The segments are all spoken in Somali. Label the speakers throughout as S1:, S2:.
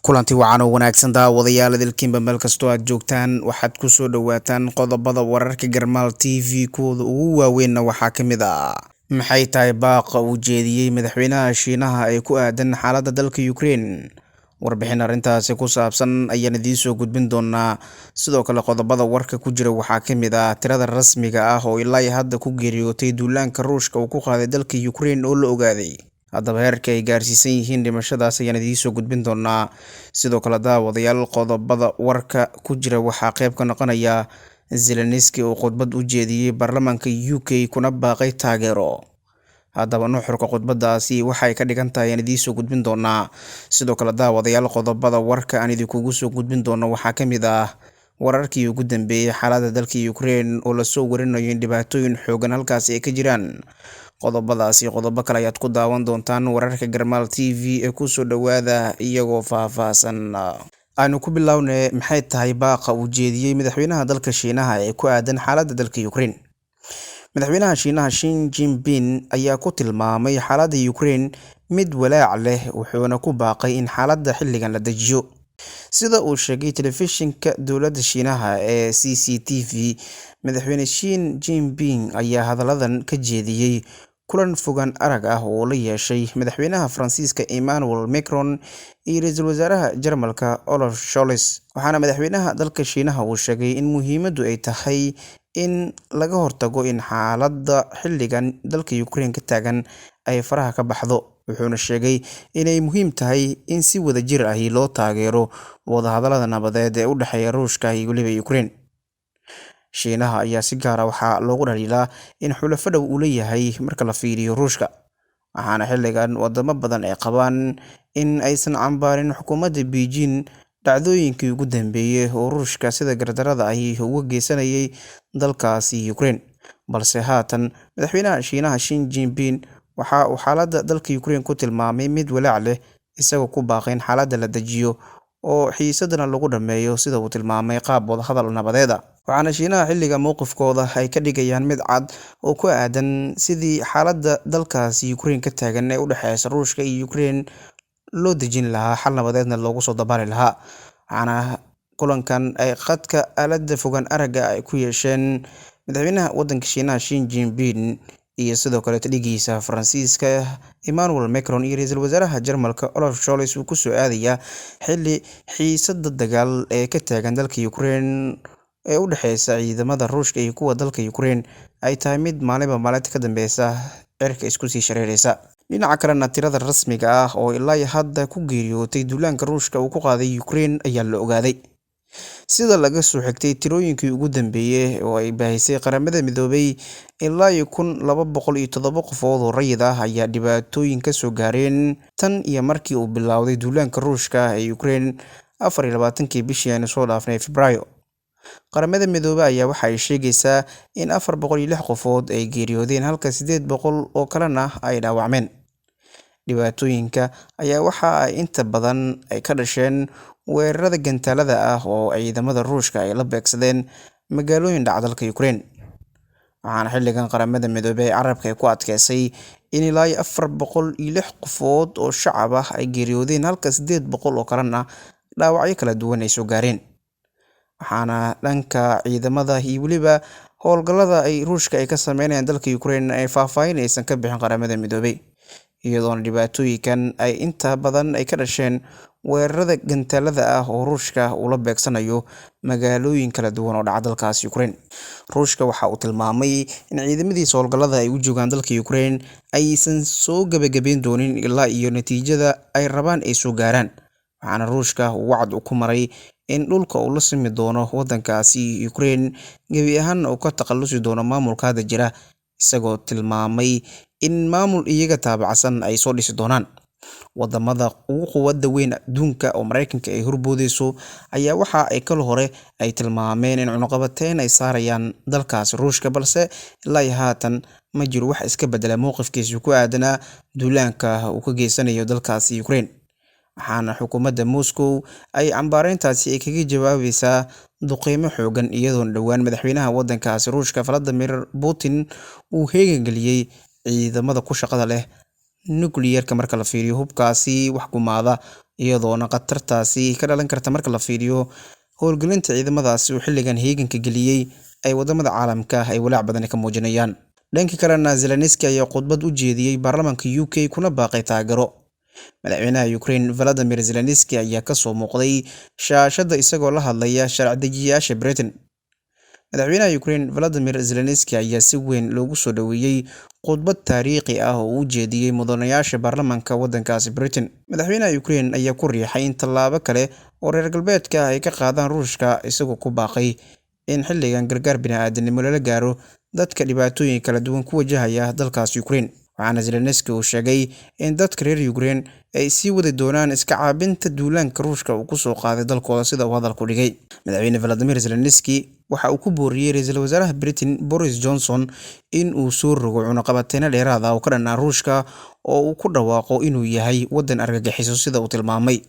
S1: kulanti wacan oo wanaagsan daawadayaal idilkiinba meel kastoo aad joogtaan waxaad ku soo dhawaataan qodobada wararka Garmaal TV kuwooda ugu waaweynna waxaa ka mid ah maxay tahay baaqa uu jeediyey madaxweynaha Shiinaha ee ku aadan xaaladda dalka Ukraine warbixin arrintaasi ku saabsan ayaan idiin soo gudbin doonaa sidoo kale qodobada warka ku jira waxaa ka mid ah tirada rasmiga ah oo ilaa hadda ku geeriyootay duulaanka Ruushka uu ku qaaday dalka Ukraine oo la ogaaday haddaba heerka ay gaarsiisan yihiin dhimashadaas ayaan idiin soo gudbin doonaa sidoo kale daawadayaal qodobada warka ku jira waxaa qayb ka noqonaya Zelensky oo khudbad u jeediyey baarlamaanka UK kuna baaqay taageero haddaba nuxurka khudbadaasi waxay ka dhigan tahay aan idiin soo gudbin doonaa sidoo kale daawadayaal qodobada warka aan idinkugu soo gudbin doono waxaa ka mid ah wararkii ugu dambeeyay xaaladda dalka Ukraine oo la soo warinayo in dhibaatooyin xoogan halkaas ay ka jiraan qodobadaasi qodobo kale ayaad ku daawan doontaan wararka Garmaal TV ee ku soo dhawaada iyagoo faahfaahsan aanu ku bilownay maxay tahay baaqa uu jeediyey madaxweynaha dalka Shiinaha ee ku aadan xaaladda dalka Ukraine madaxweynaha Shiinaha Xi Jinping ayaa ku tilmaamay xaaladda Ukraine mid walaac leh wuxuuna ku baaqay in xaaladda xilligan la dejiyo sida uu sheegay telefishinka dowladda Shiinaha ee CCTV madaxweyne Xi Jinping ayaa hadalladan ka jeediyey kulan fogaan arag ah oo la yeeshay madaxweynaha Faransiiska Emmanuel Macron iyo ra'iisul wasaaraha Jarmalka Olaf Scholz waxaana madaxweynaha dalka Shiinaha uu sheegay in muhiimaddu ay tahay in laga hortago in xaaladda xilligan dalka Ukraine ka taagan ay faraha ka baxdo wuxuuna sheegay inay muhiim tahay in si wadajir ah loo taageero wadahadallada nabadeed ee u dhexeeya Ruushka iyo waliba Ukraine Shiinaha ayaa si gaar ah waxaa loogu dhaliilaa in xulafada uu leeyahay marka la fiiriyo Ruushka waxaana xilligan wadamo badan ay qabaan in aysan cambaarin xukuumadda Beijing dhacdooyinkii ugu dambeeyay oo Ruushka sida gardarrada ah uga geysanayay dalkaasi Ukraine balse haatan madaxweynaha Shiinaha Xi Jinping waxa uu xaaladda dalka Ukraine ku tilmaamay mid walaac leh isagoo ku baaqay in xaaladda la dejiyo oo xiisadana lagu dhameeyo sida uu tilmaamay qaab wadahadal nabadeed waxaana Shiinaha xilliga mowqifkooda ay ka dhigayaan mid cad oo ku aadan sidii xaaladda dalkaasi Ukraine ka taagan ee u dhaxaysa Ruushka iyo Ukraine loo dejin lahaa xal nabadeedna loogu soo dabaali lahaa waxaana kulankan ay qadka aaladda fogaan aragga ay ku yeesheen madaxweynaha waddanka Shiinaha Xi Jinping iyo sidoo kale taligiisa Faransiiska Emmanuel Macron iyo ra'iisul wasaaraha Jarmalka Olaf Scholz uu ku soo aadaya xilli xiisadda dagaal ee ka taagan dalka Ukraine ee u dhaxaysa ciidamada Ruushka iyo kuwa dalka Ukraine ay tahay mid maalinba maalinta ka dambeysa cirka isku sii shareeraysa dhinaca kalena tirada rasmiga ah oo ilaa hadda ku geeriyootay duulaanka Ruushka uu ku qaaday Ukraine ayaa la ogaaday sida laga soo xigtay tirooyinkii ugu dambeeyay oo ay baahisay qaramada midoobay ilaa 1207 qofood oo rayid ah ayaa dhibaatooyin ka soo gaareen tan iyo markii uu bilowday duulaanka Ruushka ee Ukraine 24kii bishii aynu soo dhaafnay Febraayo qaramada midoobay ayaa waxa ay sheegaysaa in 406 qofood ay geeriyoodeen halka 800 oo kalena ay dhaawacmeen dhibaatooyinka ayaa waxa ay inta badan ay ka dhasheen weerarada gantaalada ah oo ciidamada Ruushka ay la beegsadeen magaalooyin dhaca dalka Ukraine waxaana xilligan qaramada midoobay carabka ay ku adkeysay in ilaa 406 qofood oo shacab ah ay geeriyoodeen halka 800 oo kalena dhaawacyo kala duwan ay soo gaareen waxaana dhanka ciidamada iyo waliba howlgallada ay Ruushka ay ka sameynayaan dalka Ukraine ay faahfaahin aysan ka bixin qaramada midoobay iyadoona dhibaatooyinkan ay inta badan ay ka dhasheen weerarada gantaalada ah oo Ruushka uu la beegsanayo magaalooyin kala duwan oo dhaca dalkaas Ukraine Ruushka waxa uu tilmaamay in ciidamadiisa howlgallada ay u joogaan dalka Ukraine aysan soo gabagabeyn doonin ilaa iyo natiijada ay rabaan ay soo gaaraan waxaana Ruushka uu wacd ku maray in dhulka uu la simi doono waddankaasi Ukraine gabi ahaan uu ka takhalusi doono maamulka hadda jira isagoo tilmaamay in maamul iyaga taabacsan ay soo dhisi doonaan wadamada ugu quwadda weyn adduunka oo Mareykanka ay horboodayso ayaa waxa ay kala hore ay tilmaameen in cunaqabateyn ay saarayaan dalkaas Ruushka balse ilaa haatan ma jiro wax iska bedela mowqifkiisa ku aadanaa duulaanka uu ka geysanayo dalkaasi Ukraine waxaana xukuumadda Moscow ay cambaareyntaasi ay kaga jawaabaysaa duqeymo xoogan iyadoo dhawaan madaxweynaha waddankaasi Ruushka Vladimir Putin uu heegan galiyay ciidamada ku shaqada leh nuclear-ka marka la fiiriyo hubkaasi wax gumaada, iyadoona khatartaasi ka dhalan karta marka la fiiriyo howlgelinta ciidamadaasi uu xilligan heeganka geliyey ay wadamada caalamka ay walaac badan ka muujinayaan. Dhanka kalena, Zelensky ayaa khudbad u jeediyey baarlamaanka UK kuna baaqay taageero. Madaxweynaha Ukraine Volodymyr Zelensky ayaa ka soo muuqday shaashadda isagoo la hadlaya sharci dejiyayaasha Britain. Madaxweynaha Ukraine Volodymyr Zelensky ayaa si weyn loogu soo dhaweeyay khudbad taariikhi ah oo uu u jeediyey mudanayaasha baarlamaanka waddankaasi Britain. Madaxweynaha Ukraine ayaa ku riixay in tallaabo kale oo reer galbeedka ay ka qaadaan Ruushka, isagoo ku baaqay in xilligan gargaar bini'aadanimo lala gaaro dadka dhibaatooyin kala duwan ku wajahaya dalkaas Ukraine. Waxaana Zelensky uu sheegay in dadka reer Ukraine ay sii wadi doonaan iska caabinta duulaanka Ruushka uu ku soo qaaday dalkooda sida uu hadalku dhigay. Madaxweyne Volodymyr Zelensky waxa uu ku booriyey ra'iisul wasaaraha Britain Boris Johnson in uu soo rogo cunaqabateyn dheeraad ah oo ka dhan ah Ruushka oo uu ku dhawaaqo inuu yahay waddan argagixiso sida uu tilmaamay.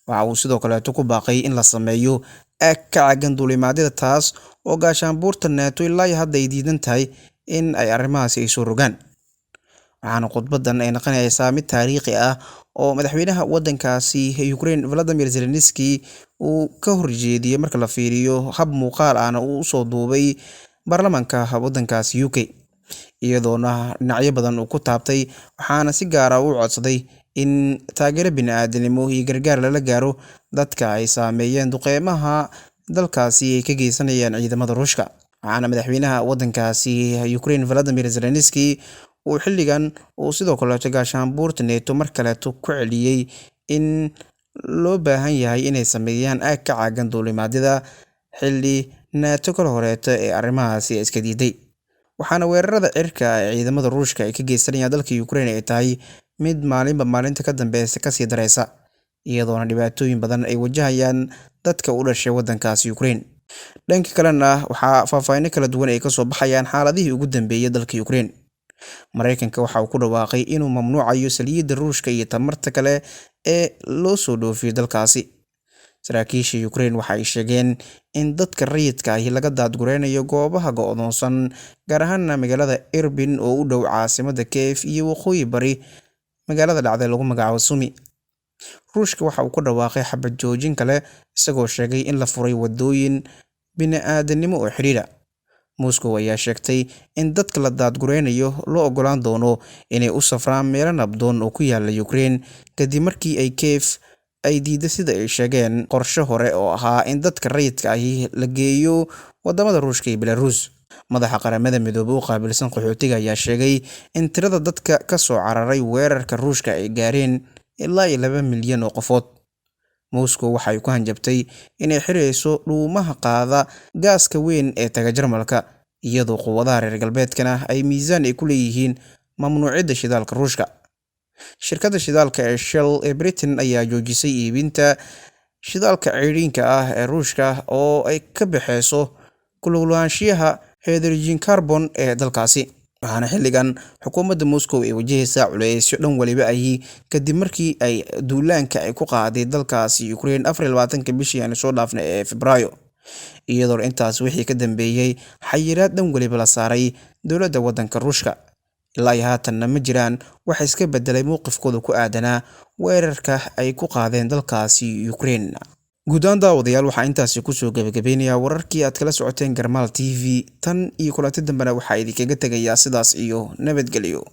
S1: Waxa uu sidoo kale ku baaqay in la sameeyo ka caagan duulimaadyada, taas oo gaashaanbuurta NATO ilaa hadda ay diidan tahay in ay arrimahaasi ay soo rogaan. Waxaana khudbadan ay noqonaysaa mid taariikhi ah oo madaxweynaha waddankaasi Ukraine Volodymyr Zelensky uu ka horjeediyey marka la fiiriyo hab muuqaal ahna uu soo duubay baarlamaanka waddankaasi UK, iyadoona dhinacyo badan uu ku taabtay. Waxaana si gaar ah u codsaday in taageero bini'aadanimo iyo gargaar lala gaaro dadka ay saameeyeen duqeymaha dalkaasi ay ka geysanayaan ciidamada Ruushka. Waxaana madaxweynaha waddankaasi Ukraine Volodymyr Zelensky uu xilligan uu sidoo kale gaashaanbuurta NATO mar kaleeto ku celiyey in loo baahan yahay inay sameeyaan ka caagan duulimaadyada xilli NATO kala horeeta ee arrimahaasi iska diiday. Waxaana weerarada cirka ee ciidamada Ruushka ay ka geysanayaan dalka Ukraine ay tahay mid maalinba maalinta ka dambeysa kasii dareysa, iyadoona dhibaatooyin badan ay wajahayaan dadka u dhashay waddankaasi Ukraine. Dhanka kalena, waxaa faahfaahin kala duwan ay ka soo baxayaan xaaladihii ugu dambeeyay dalka Ukraine. Mareykanka waxa uu ku dhawaaqay inuu mamnuucayo saliidda Ruushka iyo tamarta kale ee loo soo dhoofiyo dalkaasi. Saraakiisha Ukraine waxa ay sheegeen in dadka rayidka ahi laga daadgureynayo goobaha go'doonsan, gaar ahaan magaalada Irpin oo u dhow caasimadda Kiev iyo waqooyi bari magaalada dhacday lagu magacaabo Sumy. Ruushka waxa uu ku dhawaaqay xabad joojin kale, isagoo sheegay in la furay wadooyin bini'aadanimo oo xiriira. Moscow ayaa sheegtay in dadka la daadgureynayo loo ogolaan doono inay u safraan meelo nabdoon oo ku yaala Ukraine kadib markii ay Kiev ay diiday sida ay sheegeen qorshe hore oo ahaa in dadka rayidka ahi la geeyo wadamada Ruushka iyo Belarus. Madaxa qaramada midoobay u qaabilsan qaxootiga ayaa sheegay in tirada dadka ka soo cararay weerarka Ruushka ay gaareen ilaa 2 milyan oo qofood. Moscow waxa ay ku hanjabtay inay xireyso dhuumaha qaada gaaska weyn ee taga Jarmalka, iyadoo quwadaha reer galbeedkana ay miisaan ay ku leeyihiin mamnuucidda shidaalka Ruushka. Shirkadda shidaalka ee Shell ee Britain ayaa joojisay iibinta shidaalka ciriinka ah ee Ruushka oo ay ka baxayso ku lug lahaanshiyaha hydrogen carbon ee dalkaasi. Waxaana xilligan xukuumadda Moscow ay wajahaysaa culeysyo dhan waliba ahi kadib markii ay duulaanka ay ku qaaday dalkaasi Ukraine 24 bishii aan soo dhaafnay ee Febraayo, iyadoo intaas wixii ka dambeeyay xayiraad dhan waliba la saaray dowladda waddanka Ruushka. Ilaa haatanna ma jiraan wax iska bedelay mowqifkooda ku aadanaa weerarka ay ku qaadeen dalkaasi Ukraine. Guud ahaan daawadayaal, waxaa intaasi kusoo gabagabeynayaa wararkii aad kala socoteen Garmaal TV. Tan iyo kulanti dambena waxaa idinkaga tegayaa sidaas iyo nabadgelyo.